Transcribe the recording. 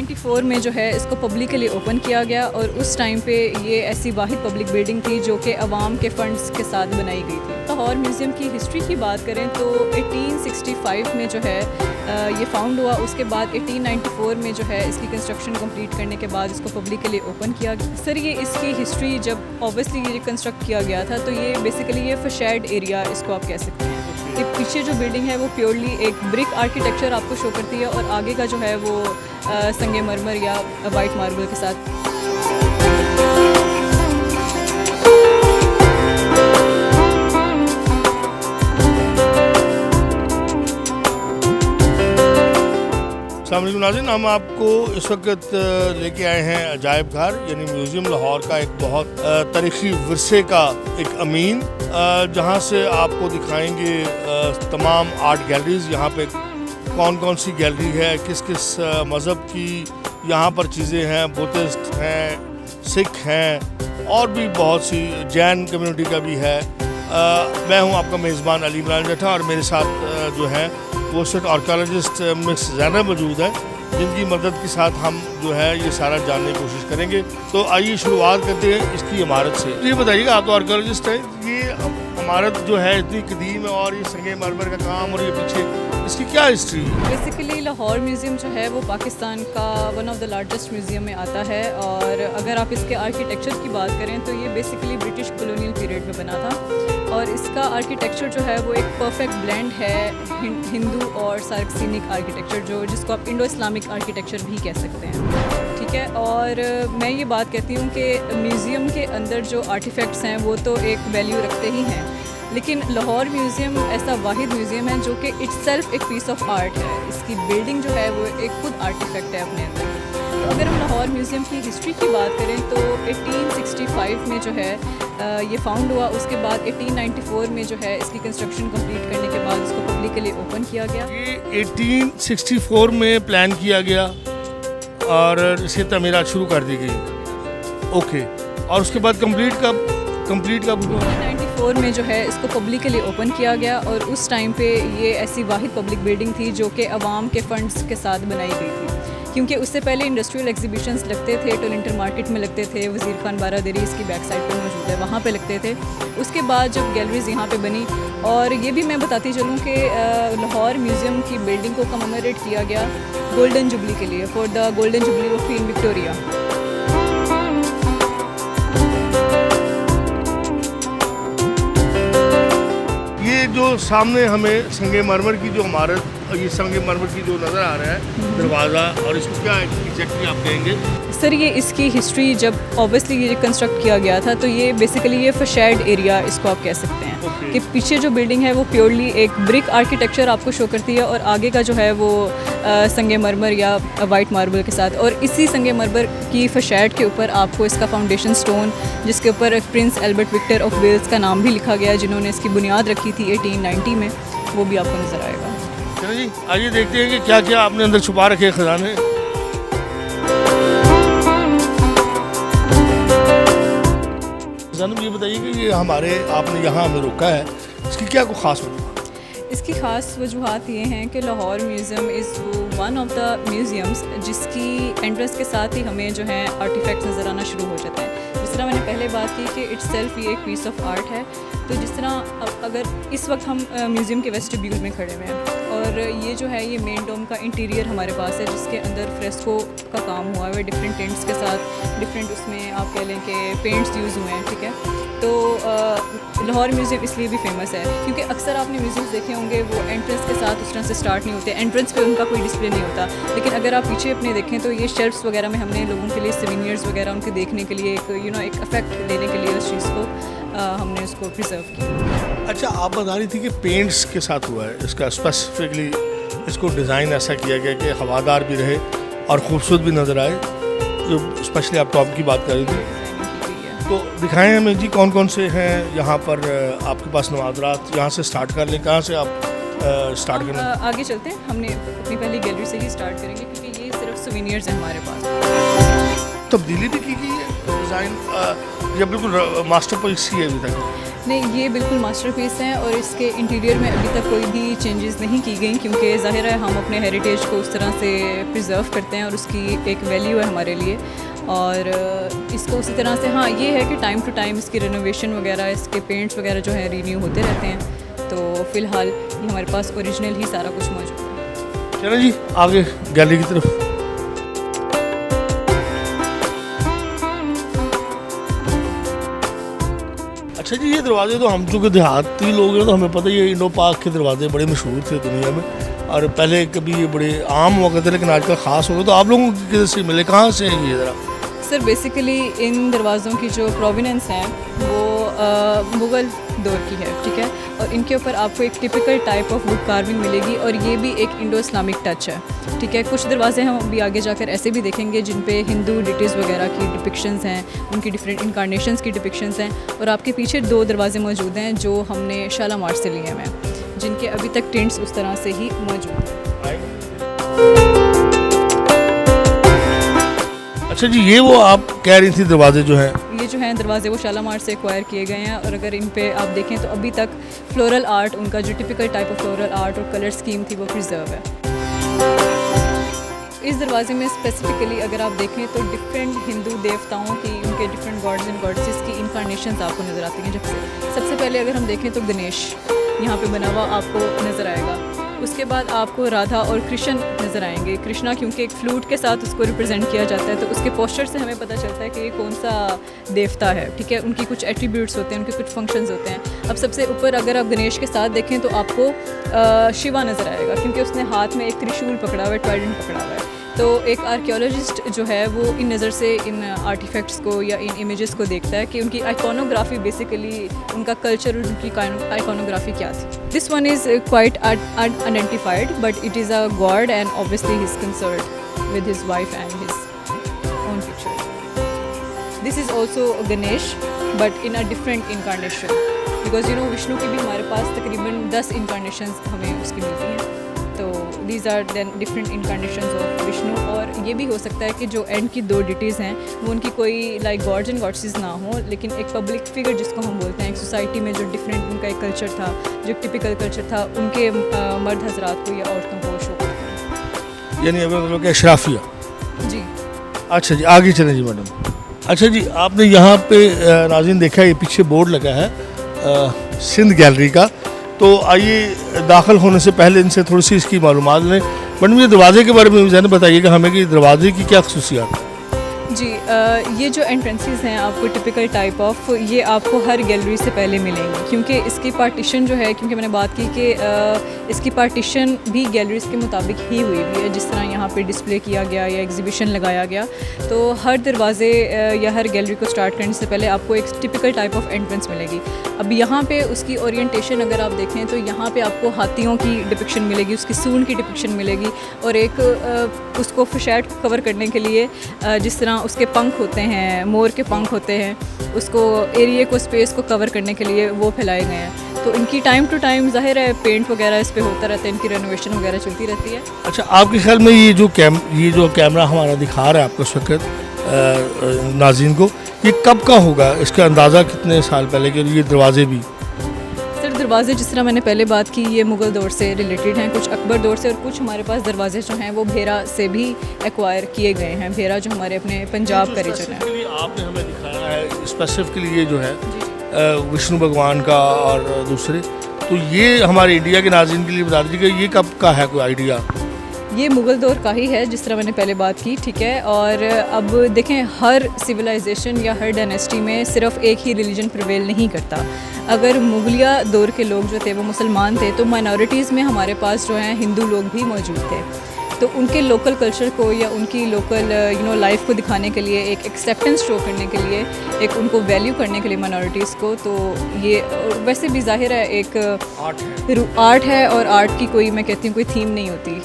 1894 में जो है इसको पब्लिकली ओपन किया गया और उस टाइम पे ये ऐसी वाहिद पब्लिक बिल्डिंग थी जो कि अवाम के फंड्स के साथ बनाई गई थी। लाहौर म्यूज़ियम की हिस्ट्री की बात करें तो 1865 में जो है ये फाउंड हुआ। उसके बाद 1894 में जो है इसकी कंस्ट्रक्शन कंप्लीट करने के बाद इसको पब्लिकली ओपन किया गया। सर ये इसकी हिस्ट्री जब ऑब्वियसली ये कंस्ट्रक्ट किया गया था तो ये बेसिकली ये फशैड एरिया इसको आप कह सकते हैं। ये पीछे जो बिल्डिंग है वो प्योरली एक ब्रिक आर्किटेक्चर आपको शो करती है और आगे का जो है वो संगे मरमर या वाइट मार्बल के साथ। अस्सलाम वालेकुम नाज़रीन, हम आपको इस वक्त लेके आए हैं अजायब घर यानी म्यूज़ियम लाहौर का एक बहुत तारीख़ी विरसे का एक अमीन, जहां से आपको दिखाएंगे तमाम आर्ट गैलरीज़। यहाँ पे कौन कौन सी गैलरी है, किस किस मज़हब की यहाँ पर चीज़ें हैं, बुद्धिस्ट हैं, सिख हैं और भी बहुत सी जैन कम्युनिटी का भी है। मैं हूँ आपका मेज़बान अली इमरान जट्टा और मेरे साथ जो है वो स्टेट आर्कियोलॉजिस्ट मिस ज़ैनब मौजूद है, जिनकी मदद के साथ हम जो है ये सारा जानने की कोशिश करेंगे। तो आइए शुरुआत करते हैं इसकी इमारत से। ये बताइएगा, आप तो आर्कियोलॉजिस्ट हैं, ये इमारत जो है इतनी कदीम है और ये संगे मरमर का काम और ये पीछे इसकी क्या हिस्ट्री है? बेसिकली लाहौर म्यूज़ियम जो है वो पाकिस्तान का one of the largest museum में आता है और अगर आप इसके आर्किटेक्चर की बात करें तो ये बेसिकली ब्रिटिश कॉलोनियल पीरियड में बना था और इसका आर्किटेक्चर जो है वो एक परफेक्ट ब्लेंड है हिंदू और सार्कसिनिक आर्किटेक्चर जिसको आप इंडो इस्लामिक आर्किटेक्चर भी कह सकते हैं, ठीक है। और मैं ये बात कहती हूँ कि म्यूज़ियम के अंदर जो आर्टिफैक्ट्स हैं वो तो एक वैल्यू रखते ही हैं, लेकिन लाहौर म्यूज़ियम ऐसा वाहिद म्यूज़ियम है जो कि इट्सेल्फ एक पीस ऑफ आर्ट है। इसकी बिल्डिंग जो है वो एक खुद आर्टिफैक्ट है अपने अंदर। तो अगर हम लाहौर म्यूज़ियम की हिस्ट्री की बात करें तो 1865 में जो है ये फाउंड हुआ। उसके बाद 1894 में जो है इसकी कंस्ट्रक्शन कंप्लीट करने के बाद इसको पब्लिकली ओपन किया गया। ये 1864 में प्लान किया गया और इसकी तमीरात शुरू कर दी गई, ओके। और उसके बाद कंप्लीट कब 1994 में जो है इसको पब्लिकली ओपन किया गया और उस टाइम पे ये ऐसी वाहिद पब्लिक बिल्डिंग थी जो कि अवाम के फंड्स के साथ बनाई गई थी, क्योंकि उससे पहले इंडस्ट्रियल एग्जीबिशंस लगते थे, टोलिंटर मार्केट में लगते थे, वज़ीर खान बारादरी इसकी बैक साइड पे मौजूद है, वहाँ पे लगते थे। उसके बाद जब गैलरीज यहाँ पे बनी, और ये भी मैं बताती चलूँ कि लाहौर म्यूज़ियम की बिल्डिंग को कमेमोरेट किया गया गोल्डन जुबली के लिए, for the golden jubilee of queen Victoria. जो सामने हमें संगे मरमर की जो इमारत, ये संगे मरमर की जो नज़र आ रहा है दरवाज़ा, और इसको क्या एग्जैक्टली आप कहेंगे? सर ये इसकी हिस्ट्री जब ऑब्वियसली ये कंस्ट्रक्ट किया गया था तो ये बेसिकली ये फशैड एरिया इसको आप कह सकते हैं, कि पीछे जो बिल्डिंग है वो प्योरली एक ब्रिक आर्किटेक्चर आपको शो करती है और आगे का जो है वो संगे मरमर या वाइट मार्बल के साथ। और इसी संगे मरमर की फशैड के ऊपर आपको इसका फाउंडेशन स्टोन, जिसके ऊपर prince Albert Victor of Wales का नाम भी लिखा गया है, जिन्होंने इसकी बुनियाद रखी थी 1890 में, वो भी आपको नज़र आएगा। चलो जी, आइए देखते हैं कि क्या क्या आपने अंदर छुपा रखे खजाने। जानब ये बताइए कि ये हमारे आपने यहाँ हमें रोका है, इसकी क्या कोई ख़ास वजह? इसकी ख़ास वजूहत ये हैं कि Lahore museum is one of the museums जिसकी एंट्रेंस के साथ ही हमें जो है आर्टिफैक्ट्स नज़र आना शुरू हो जाते हैं। जिस तरह मैंने पहले बात की कि इट्सेल्फ ये एक पीस ऑफ आर्ट है, तो जिस तरह अगर इस वक्त हम म्यूज़ियम के वेस्टिब्यूल में खड़े हुए हैं और ये जो है ये मेन डोम का इंटीरियर हमारे पास है, जिसके अंदर फ्रेस्को का काम हुआ है डिफरेंट टेंट्स के साथ, डिफरेंट उसमें आप कह लें कि पेंट्स यूज़ हुए हैं, ठीक है। तो लाहौर म्यूज़ियम इसलिए भी फेमस है क्योंकि अक्सर आपने म्यूज़ियम्स देखे होंगे वो एंट्रेंस के साथ उस तरह से स्टार्ट नहीं होते, एंट्रेंस पे उनका कोई डिस्प्ले नहीं होता, लेकिन अगर आप पीछे अपने देखें तो ये शेल्फ्स वगैरह में हमने लोगों के लिए सिविनियर्स वगैरह उनके देखने के लिए एक एक इफेक्ट देने के लिए उस चीज़ को हमने उसको प्रिजर्व किया। अच्छा, आप बता रही थी कि पेंट्स के साथ हुआ है, इसका स्पेसिफिकली इसको डिज़ाइन ऐसा किया गया कि हवादार भी रहे और ख़ूबसूरत भी नज़र आए, जो स्पेशली आप टॉप की बात कर रही थी। तो दिखाएं हमें जी कौन कौन से हैं यहाँ पर आपके पास नवादरात। यहाँ से स्टार्ट कर लें, कहाँ से आप स्टार्ट करें? आगे चलते हैं, हमने अपनी पहली गैलरी से ही स्टार्ट करेंगे क्योंकि ये सिर्फ सोवेनियर्स हैं हमारे पास। तब्दीली भी की गई है डिज़ाइन या बिल्कुल मास्टर पीस ही है अभी तक? नहीं, ये बिल्कुल मास्टरपीस हैं और इसके इंटीरियर में अभी तक कोई भी चेंजेस नहीं की गई, क्योंकि ज़ाहिर है हम अपने हेरिटेज को उस तरह से प्रिजर्व करते हैं और उसकी एक वैल्यू है हमारे लिए। और इसको उसी तरह से, हाँ ये है कि टाइम टू टाइम इसकी रेनोवेशन वगैरह, इसके पेंट्स वगैरह जो है रीन्यू होते रहते हैं। तो फ़िलहाल ये हमारे पास ओरिजिनल ही सारा कुछ मौजूद है। चलो जी आगे गैलरी की तरफ। अच्छा जी, ये दरवाजे तो हम चूँकि देहाती लोग हैं तो हमें पता ही है, इंडो पाक के दरवाजे बड़े मशहूर थे दुनिया में और पहले कभी ये बड़े आम हुआ करते, लेकिन आजकल ख़ास हो गए। तो आप लोगों को किधर से मिले, कहाँ से हैं ये ज़रा? सर बेसिकली इन दरवाज़ों की जो प्रोविनेंस है वो मुग़ल दौर की है, ठीक है, और इनके ऊपर आपको एक typical type of wood carving मिलेगी और ये भी एक इंडो इस्लामिक टच है, ठीक है। कुछ दरवाजे हम अभी आगे जाकर ऐसे भी देखेंगे जिन पे हिंदू डिटीज़ वगैरह की डिपिक्शंस हैं, उनकी डिफरेंट इनकारनेशंस की डिपिक्शंस हैं। और आपके पीछे 2 दरवाजे मौजूद हैं जो हमने शालामार से लिए हैं, जिनके अभी तक टिंट्स उस तरह से ही मौजूद हैं। अच्छा जी, ये वो आप कह रही थी दरवाजे जो हैं, ये जो हैं दरवाजे वो शालामार से एक्वायर किए गए हैं और अगर इन पे आप देखें तो अभी तक फ्लोरल आर्ट, उनका जो typical type of floral art और कलर स्कीम थी वो प्रिजर्व है। इस दरवाजे में स्पेसिफिकली अगर आप देखें तो डिफरेंट हिंदू देवताओं की, उनके डिफरेंट गॉड्स एंड गॉडेसेस की इनकारनेशंस आपको नज़र आती हैं। जब से सबसे पहले अगर हम देखें तो गणेश यहाँ पे बना हुआ आपको नज़र आएगा। उसके बाद आपको राधा और कृष्ण नज़र आएंगे। कृष्णा क्योंकि एक फ्लूट के साथ उसको रिप्रेजेंट किया जाता है तो उसके पोस्चर से हमें पता चलता है कि ये कौन सा देवता है, ठीक है। उनकी कुछ एट्रीब्यूट्स होते हैं, उनके कुछ फंक्शंस होते हैं। अब सबसे ऊपर अगर आप गणेश के साथ देखें तो आपको शिवा नज़र आएगा क्योंकि उसने हाथ में एक त्रिशूल पकड़ा हुआ है, ट्राइडेंट पकड़ा हुआ है। तो एक आर्कियोलॉजिस्ट जो है वो इन नज़र से इन आर्टिफैक्ट्स को या इन इमेजेस को देखता है कि उनकी आइकॉनोग्राफी बेसिकली, उनका कल्चर, उनकी आइकॉनोग्राफी क्या थी। This one is quite unidentified but it is a God and obviously he is concerned with his wife and his own picture. This is also Ganesh but in a different incarnation, because you know Vishnu की भी हमारे पास तकरीबन 10 incarnations हमें उसकी मिलती हैं। तो these are then different incarnations of Vishnu. और ये भी हो सकता है कि जो एंड की 2 डिटीज़ हैं वो उनकी कोई लाइक गॉड्स एंड गॉडेसेस ना हो, लेकिन एक पब्लिक फिगर जिसको हम बोलते हैं, एक सोसाइटी में जो डिफरेंट उनका एक कल्चर था, जो टिपिकल कल्चर था, उनके मर्द हजरात को या औरतों को शो करते हैं, यानी मतलब कि अशराफिया जी। अच्छा जी, आगे चलें जी मैडम। अच्छा जी, आपने यहाँ पे नाज़रीन देखा है, ये पीछे बोर्ड लगा है सिंध गैलरी का। तो आइए दाखिल होने से पहले इनसे थोड़ी सी इसकी मालूमात लें। मैडम ये दरवाजे के बारे में ज़रा बताइएगा हमें कि दरवाजे की क्या खसूसियात है? जी, ये जो एंट्रेंसेस हैं आपको टिपिकल टाइप ऑफ, ये आपको हर गैलरी से पहले मिलेंगी क्योंकि इसकी पार्टीशन जो है, क्योंकि मैंने बात की कि इसकी पार्टीशन भी गैलरीज़ के मुताबिक ही हुई हुई है, जिस तरह यहाँ पे डिस्प्ले किया गया या एग्जीबिशन लगाया गया। तो हर दरवाजे या हर गैलरी को स्टार्ट करने से पहले आपको एक टिपिकल टाइप ऑफ एंट्रेंस मिलेगी। अब यहाँ पे उसकी ओरिएंटेशन अगर आप देखें तो यहाँ पे आपको हाथियों की डिपिक्शन मिलेगी, उसकी सूंड की डिपिक्शन मिलेगी और एक उसको फशैट कवर करने के लिए जिस तरह उसके पंख होते हैं, मोर के पंख होते हैं, उसको एरिया को, स्पेस को कवर करने के लिए वो फैलाए गए हैं। तो इनकी टाइम टू टाइम ज़ाहिर है पेंट वगैरह इस पे होता रहता है, इनकी रेनोवेशन वगैरह चलती रहती है। अच्छा, आपके ख्याल में ये जो कैमरा हमारा दिखा रहा है आपको इस वक्त नाज़रीन को, ये कब का होगा? इसका अंदाज़ा कितने साल पहले के? ये दरवाजे भी, दरवाजे जिस तरह मैंने पहले बात की, ये मुग़ल दौर से रिलेटेड हैं, कुछ अकबर दौर से, और कुछ हमारे पास दरवाजे जो हैं वो भेरा से भी एक्वायर किए गए हैं। भेरा जो हमारे अपने पंजाब का रीजन है। आपने हमें दिखाया है स्पेसिफिकली ये जो है विष्णु भगवान का और दूसरे, तो ये हमारे इंडिया के नाज़रीन के लिए बता दीजिए कि ये कब का है, कोई आइडिया? ये मुग़ल दौर का ही है जिस तरह मैंने पहले बात की, ठीक है। और अब देखें, हर सिविलाइजेशन या हर डायनेस्टी में सिर्फ एक ही रिलीजन प्रिवेल नहीं करता। अगर मुगलिया दौर के लोग जो थे वो मुसलमान थे, तो माइनॉरिटीज़ में हमारे पास जो हैं हिंदू लोग भी मौजूद थे। तो उनके लोकल कल्चर को या उनकी लोकल लाइफ को दिखाने के लिए, एक एक्सेप्टेंस शो करने के लिए, एक उनको वैल्यू करने के लिए माइनॉरिटीज़ को, तो ये वैसे भी ज़ाहिर है एक आर्ट है और आर्ट की कोई, मैं कहती हूँ, कोई थीम नहीं होती।